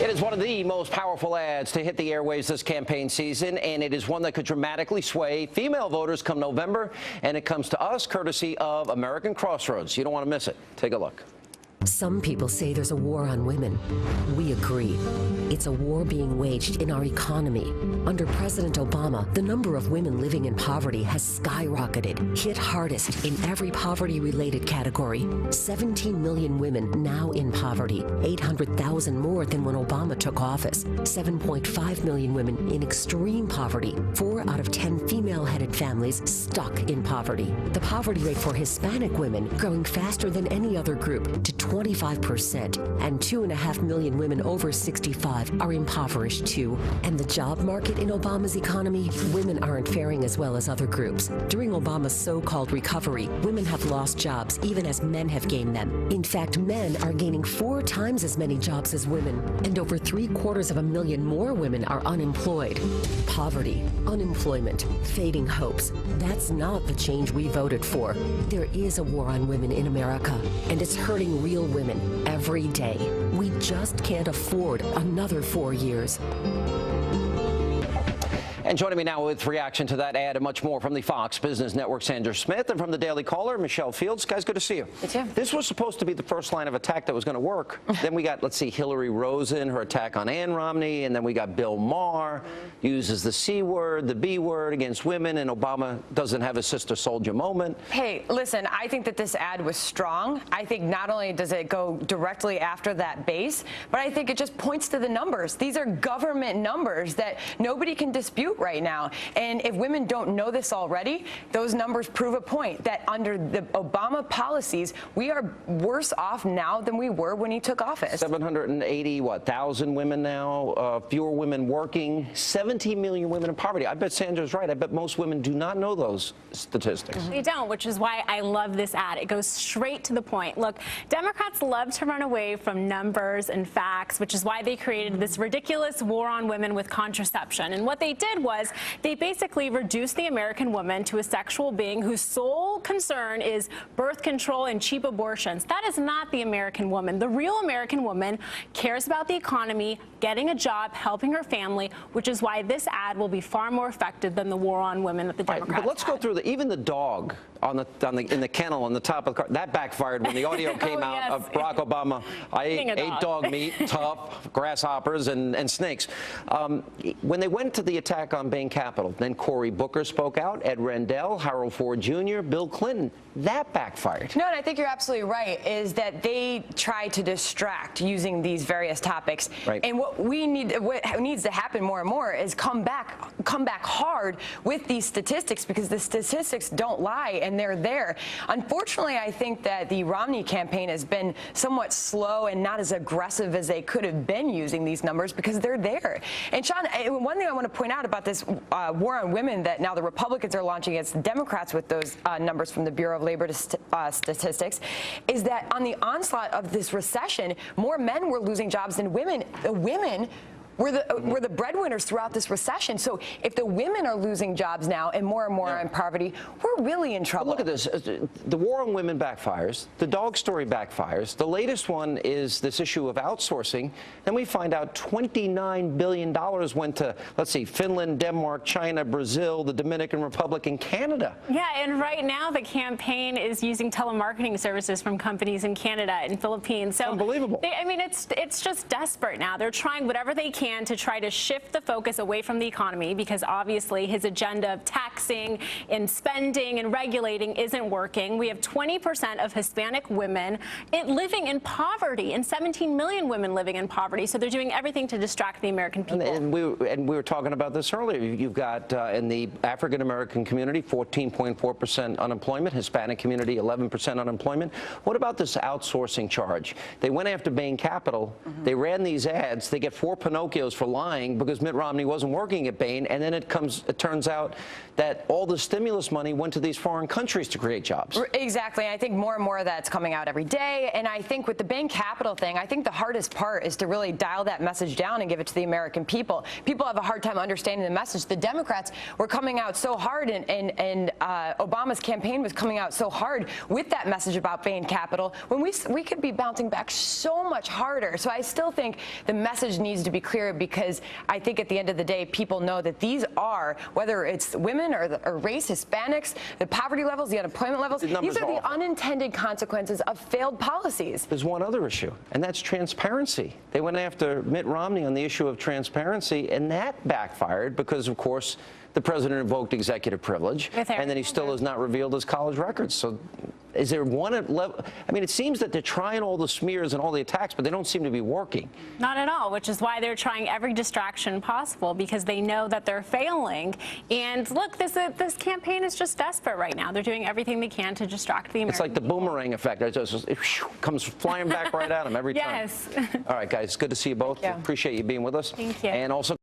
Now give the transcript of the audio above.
It is one of the most powerful ads to hit the airwaves this campaign season, and it is one that could dramatically sway female voters come November, and it comes to us courtesy of American Crossroads. You don't want to miss it. Take a look. Some people say there's a war on women. We agree. It's a war being waged in our economy. Under President Obama, the number of women living in poverty has skyrocketed, hit hardest in every poverty-related category. 17 million women now in poverty, 800,000 more than when Obama took office. 7.5 million women in extreme poverty, 4 out of 10 female-headed families stuck in poverty. The poverty rate for Hispanic women growing faster than any other group to 25%, and 2.5 million women over 65 are impoverished too. And the job market in Obama's economy, women aren't faring as well as other groups. During Obama's so-called recovery, women have lost jobs even as men have gained them. In fact, men are gaining 4 times as many jobs as women, and over 750,000 more women are unemployed. Poverty, unemployment, fading hopes. That's not the change we voted for. There is a war on women in America, and it's hurting real women every day. We just can't afford another 4 years. And joining me now with reaction to that ad and much more from the Fox Business Network, Sandra Smith, and from the Daily Caller, Michelle Fields. Guys, good to see you. You too. This was supposed to be the first line of attack that was going to work. Then we got, let's see, Hillary Rosen, her attack on Ann Romney, and then we got Bill Maher, uses the C word, the B word against women, and Obama doesn't have a sister soldier moment. Hey, listen, I think that this ad was strong. I think not only does it go directly after that base, but I think it just points to the numbers. These are government numbers that nobody can dispute right now. And if women don't know this already, those numbers prove a point that under the Obama policies, we are worse off now than we were when he took office. 780,000 women now, fewer women working, 17 million women in poverty. I bet Sandra's right. I bet most women do not know those statistics. They don't, which is why I love this ad. It goes straight to the point. Look, Democrats love to run away from numbers and facts, which is why they created this ridiculous war on women with contraception. And what they did was they basically reduced the American woman to a sexual being whose sole concern is birth control and cheap abortions. That is not the American woman. The real American woman cares about the economy, getting a job, helping her family, which is why this ad will be far more effective than the war on women that the Democrats But let's go through even the dog in the kennel on the top of the car. That backfired when the audio came out of Barack Obama. I ate dog meat, tough, grasshoppers, and snakes. When they went to the attack on Bain Capital, then Cory Booker spoke out, Ed Rendell, Harold Ford Jr., Bill Clinton. That backfired. No, and I think you're absolutely right, is that they try to distract using these various topics. Right. And what needs to happen more and more is come back hard with these statistics, because the statistics don't lie and they're there. Unfortunately, I think that the Romney campaign has been somewhat slow and not as aggressive as they could have been using these numbers, because they're there. And Sean, one thing I want to point out about this war on women that now the Republicans are launching against the Democrats with those numbers from the Bureau of Labor Statistics is that on the onslaught of this recession, more men were losing jobs than women. The women were the breadwinners throughout this recession. So if the women are losing jobs now and more are in poverty, we're really in trouble. But look at this. The war on women backfires. The dog story backfires. The latest one is this issue of outsourcing. Then we find out $29 billion went to, let's see, Finland, Denmark, China, Brazil, the Dominican Republic, and Canada. Yeah, and right now the campaign is using telemarketing services from companies in Canada and Philippines. So unbelievable. I mean, it's just desperate now. They're trying whatever they can to try to shift the focus away from the economy, because obviously his agenda of taxing and spending and regulating isn't working. We have 20% of Hispanic women living in poverty and 17 million women living in poverty. So they're doing everything to distract the American people. And we were talking about this earlier. You've got in the African-American community 14.4% unemployment, Hispanic community 11% unemployment. What about this outsourcing charge? They went after Bain Capital. They ran these ads. They get 4 Pinocchios Pinocchios for lying because Mitt Romney wasn't working at Bain, and then it turns out that all the stimulus money went to these foreign countries to create jobs. Exactly. I think more and more of that's coming out every day. And I think with the Bain Capital thing, I think the hardest part is to really dial that message down and give it to the American people. People have a hard time understanding the message. The Democrats were coming out so hard, and Obama's campaign was coming out so hard with that message about Bain Capital, when we could be bouncing back so much harder. So I still think the message needs to be clear, because I think at the end of the day, people know that these are, whether it's women or race, Hispanics, the poverty levels, the unemployment levels, these are the unintended consequences of failed policies. There's one other issue, and that's transparency. They went after Mitt Romney on the issue of transparency, and that backfired because, of course, the president invoked executive privilege, and then he still has not revealed his college records. So is there one level? I mean, it seems that they're trying all the smears and all the attacks, but they don't seem to be working. Not at all, which is why they're trying every distraction possible, because they know that they're failing. And look, this campaign is just desperate right now. They're doing everything they can to distract the American It's like the boomerang effect. It just comes flying back right at them every time. Yes. All right, guys, good to see you both. Thank you. Appreciate you being with us. Thank you. And also